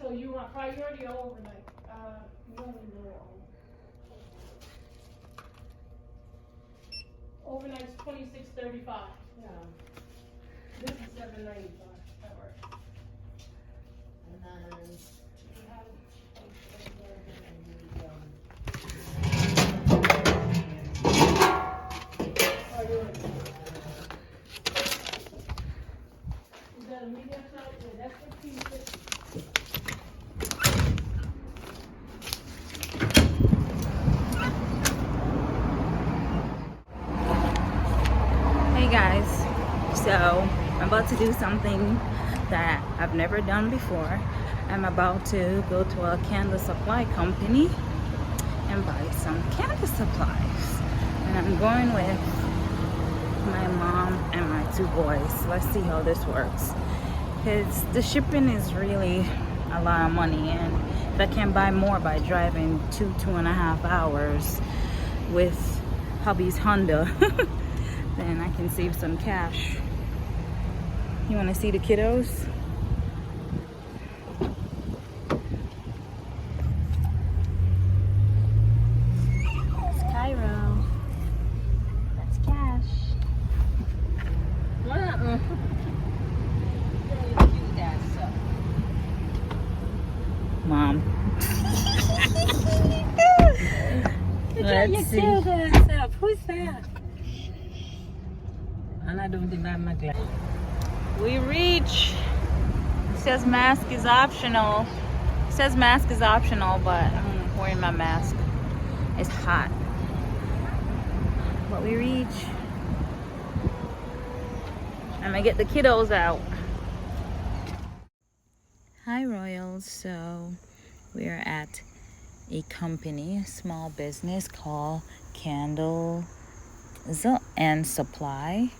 So you want priority or overnight? Overnight's $26.35. Yeah. This is $7.95. That works. And then You have priority. Is that a medium size? Yeah, that's $15.50. Hey guys, so I'm about to do something that I've never done before. I'm about to go to a candle supply company and buy some candle supplies. And I'm going with my mom and my two boys. Let's see how this works. Because the shipping is really a lot of money, and if I can buy more by driving 2.5 hours with hubby's Honda, then I can save some cash. You want to see the kiddos? That's Cairo. That's Cash. what happened? Mom. Let's see. Who's that? And I don't think I'm my glass. We reach. It says mask is optional. It says mask is optional, but I'm wearing my mask. It's hot. But we reach. I'm gonna get the kiddos out. Hi Royals. So we're at a company, a small business called Candle and Supply,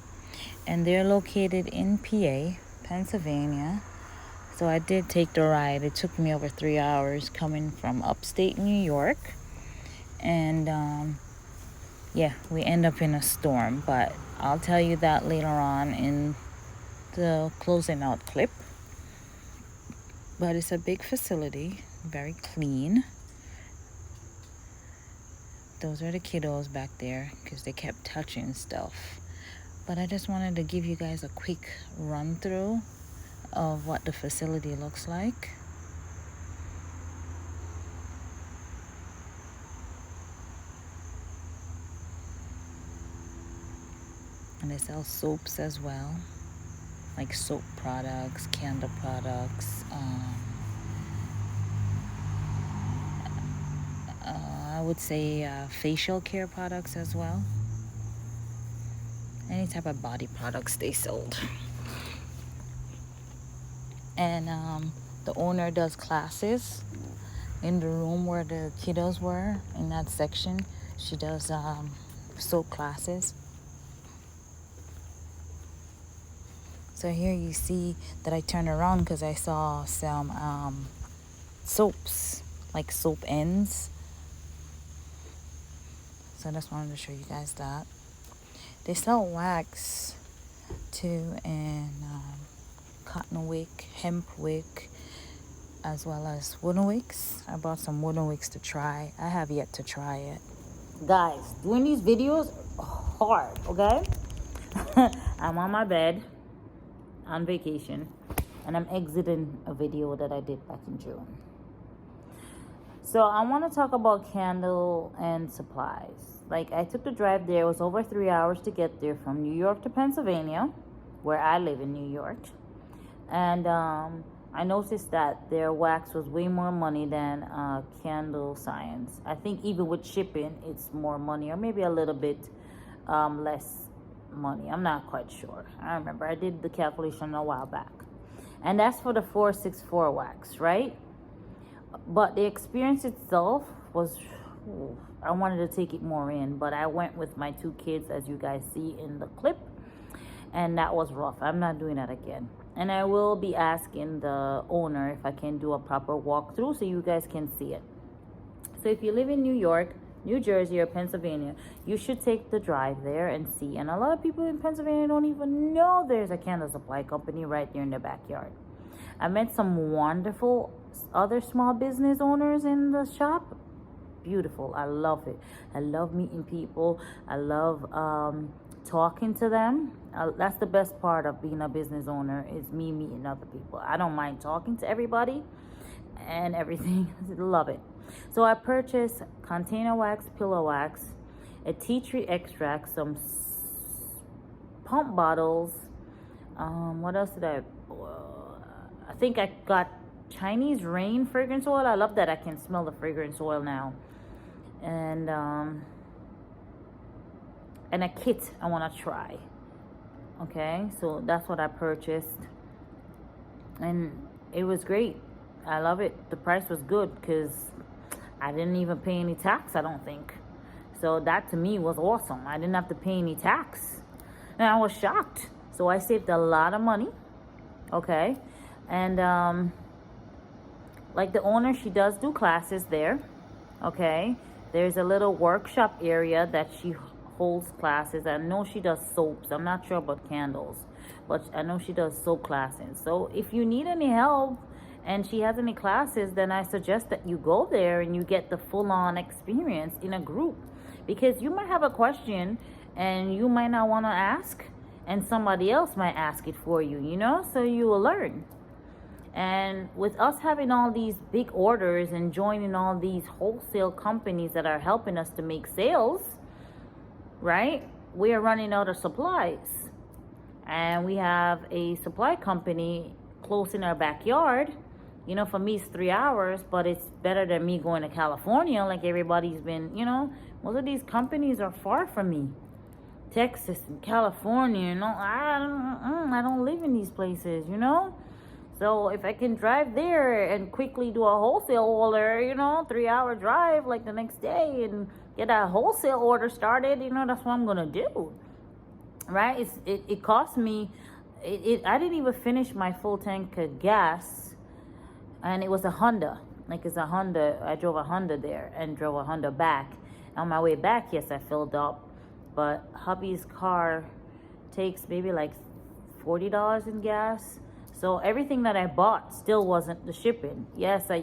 and they're located in PA, Pennsylvania. So I did take the ride. It took me over 3 hours coming from upstate New York, and yeah, we end up in a storm, but I'll tell you that later on in the closing out clip. But it's a big facility, very clean. Those are the kiddos back there because they kept touching stuff. But I just wanted to give you guys a quick run through of what the facility looks like. And they sell soaps as well, like soap products, candle products, I would say facial care products as well. Any type of body products they sold. And the owner does classes in the room where the kiddos were, in that section. She does soap classes. So here you see that I turned around because I saw some soaps, like soap ends. So I just wanted to show you guys that. They sell wax too, and cotton wick, hemp wick, as well as wooden wicks. I bought some wooden wicks to try. I have yet to try it. Guys, doing these videos hard, okay? I'm on my bed on vacation, and I'm exiting a video that I did back in June. So I want to talk about candle and supplies. Like, I took the drive there. It was over 3 hours to get there from New York to Pennsylvania, where I live in New York. And I noticed that their wax was way more money than Candle Science. I think even with shipping, it's more money, or maybe a little bit less money. I'm not quite sure. I remember I did the calculation a while back. And that's for the 464 wax, right? But the experience itself was, I wanted to take it more in, but I went with my two kids, as you guys see in the clip, and that was rough. I'm not doing that again. And I will be asking the owner if I can do a proper walkthrough so you guys can see it. So if you live in New York, New Jersey or Pennsylvania, you should take the drive there and see. And a lot of people in Pennsylvania don't even know there's a candle supply company right there in their backyard. I met some wonderful other small business owners in the shop. Beautiful. I love it. I love meeting people. I love talking to them. That's the best part of being a business owner, is me meeting other people. I don't mind talking to everybody and everything. Love it. So I purchased container wax, pillow wax, a tea tree extract, some pump bottles. What else did I think I got Chinese rain fragrance oil. I love that I can smell the fragrance oil now. And a kit I want to try. Okay, so that's what I purchased, and it was great. I love it. The price was good because I didn't even pay any tax, I don't think. So that to me was awesome. I didn't have to pay any tax, and I was shocked. So I saved a lot of money. Okay, and like the owner, she does do classes there. Okay, there's a little workshop area that she holds classes. I know she does soaps. I'm not sure about candles, but I know she does soap classes. So if you need any help and she has any classes, then I suggest that you go there and you get the full-on experience in a group, because you might have a question and you might not want to ask, and somebody else might ask it for you, you know, so you will learn. And with us having all these big orders and joining all these wholesale companies that are helping us to make sales, right? We are running out of supplies, and we have a supply company close in our backyard. You know, for me it's 3 hours, but it's better than me going to California like everybody's been. You know, most of these companies are far from me. Texas and California, you know, I don't live in these places, you know. So if I can drive there and quickly do a wholesale order, you know, 3 hour drive like the next day, and get a wholesale order started, you know, that's what I'm gonna do, right? It cost me, I didn't even finish my full tank of gas, and it was a Honda. Like, it's a Honda. I drove a Honda there and drove a Honda back. On my way back, yes, I filled up, but hubby's car takes maybe like $40 in gas. So everything that I bought still wasn't the shipping. Yes, I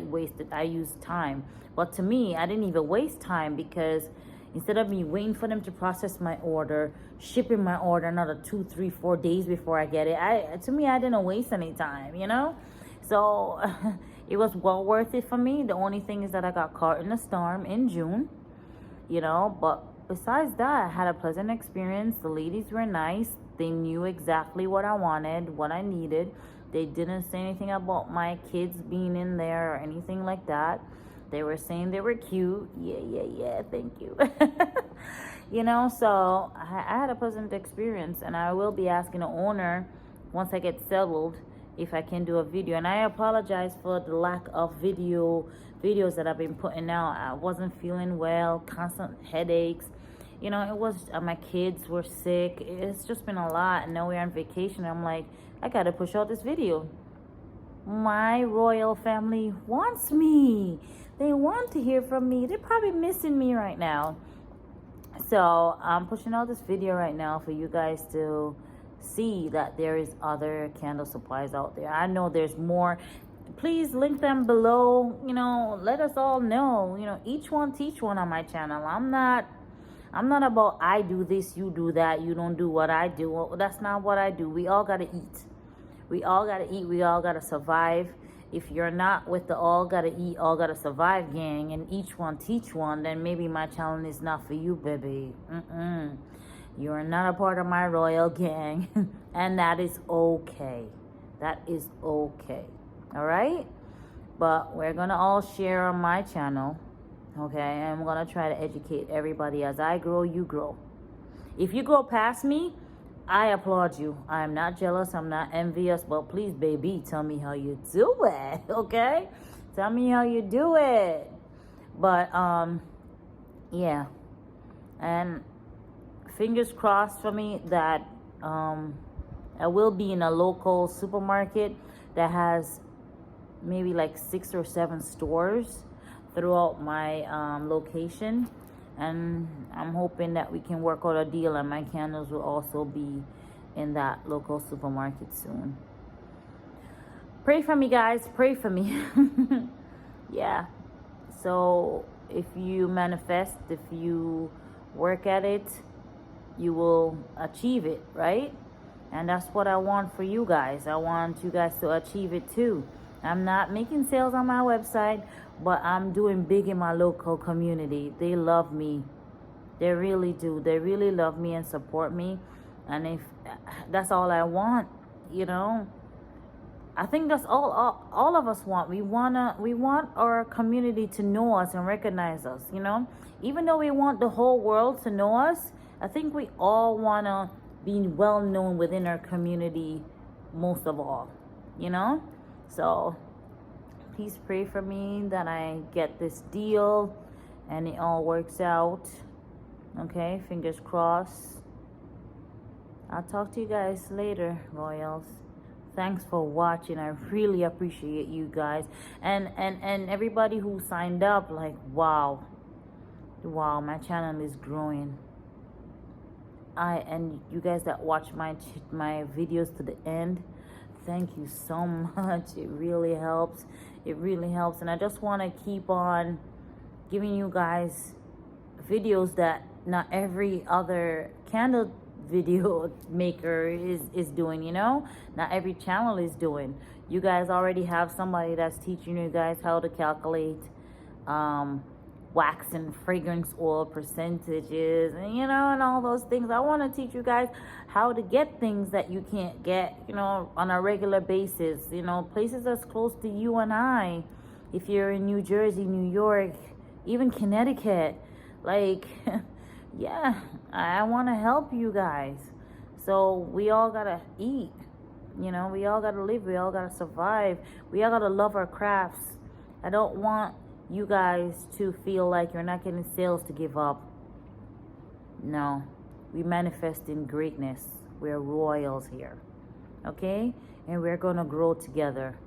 used time. But to me, I didn't even waste time, because instead of me waiting for them to process my order, shipping my order another 2, 3, 4 days before I get it, to me, I didn't waste any time, you know? So it was well worth it for me. The only thing is that I got caught in a storm in June, you know? But besides that, I had a pleasant experience. The ladies were nice. They knew exactly what I wanted, what I needed. They didn't say anything about my kids being in there or anything like that. They were saying they were cute. Yeah, thank you. You know, so I had a pleasant experience, and I will be asking the owner once I get settled if I can do a video. And I apologize for the lack of videos that I've been putting out. I wasn't feeling well, constant headaches. You know, it was, my kids were sick. It's just been a lot, and now we're on vacation. I'm like, I gotta push out this video. My royal family wants me. They want to hear from me. They're probably missing me right now. So I'm pushing out this video right now for you guys to see that there is other candle supplies out there. I know there's more. Please link them below. You know, let us all know. You know, each one teach one on my channel. I'm not about I do this, you do that, you don't do what I do. Well, that's not what I do. We all gotta eat. We all gotta eat. We all gotta survive. If you're not with the all gotta eat, all gotta survive gang, and each one teach one, then maybe my channel is not for you, baby. You're not a part of my royal gang, and that is okay. That is okay. All right? But we're gonna all share on my channel, okay? And I'm gonna try to educate everybody. As I grow, you grow. If you grow past me, I applaud you. I am not jealous. I'm not envious. But please, baby, tell me how you do it, okay? Tell me how you do it. But, yeah. And fingers crossed for me that I will be in a local supermarket that has maybe like 6 or 7 stores throughout my location. and I'm hoping that we can work out a deal and my candles will also be in that local supermarket soon. Pray for me, guys. Pray for me. Yeah. So if you manifest, if you work at it, you will achieve it, right? And that's what I want for you guys. I want you guys to achieve it too. I'm not making sales on my website, but I'm doing big in my local community. They love me. They really do. They really love me and support me. And if that's all I want, you know, I think that's all of us want. We want our community to know us and recognize us, you know? Even though we want the whole world to know us, I think we all want to be well known within our community most of all, you know? So please pray for me that I get this deal and it all works out. Okay, fingers crossed. I'll talk to you guys later, Royals. Thanks for watching. I really appreciate you guys and everybody who signed up. Like, wow, my channel is growing. And you guys that watch my videos to the end, thank you so much. It really helps. It really helps. And I just want to keep on giving you guys videos that not every other candle video maker is doing, you know? Not every channel is doing. You guys already have somebody that's teaching you guys how to calculate wax and fragrance oil percentages, and you know, and all those things. I want to teach you guys how to get things that you can't get, you know, on a regular basis, you know, places that's close to you and I. If you're in New Jersey, New York, even Connecticut, like yeah, I want to help you guys. So we all gotta eat, you know, we all gotta live, we all gotta survive, we all gotta love our crafts. I don't want you guys to feel like you're not getting sales to give up. No, we manifest in greatness. We're royals here, okay? And we're gonna grow together.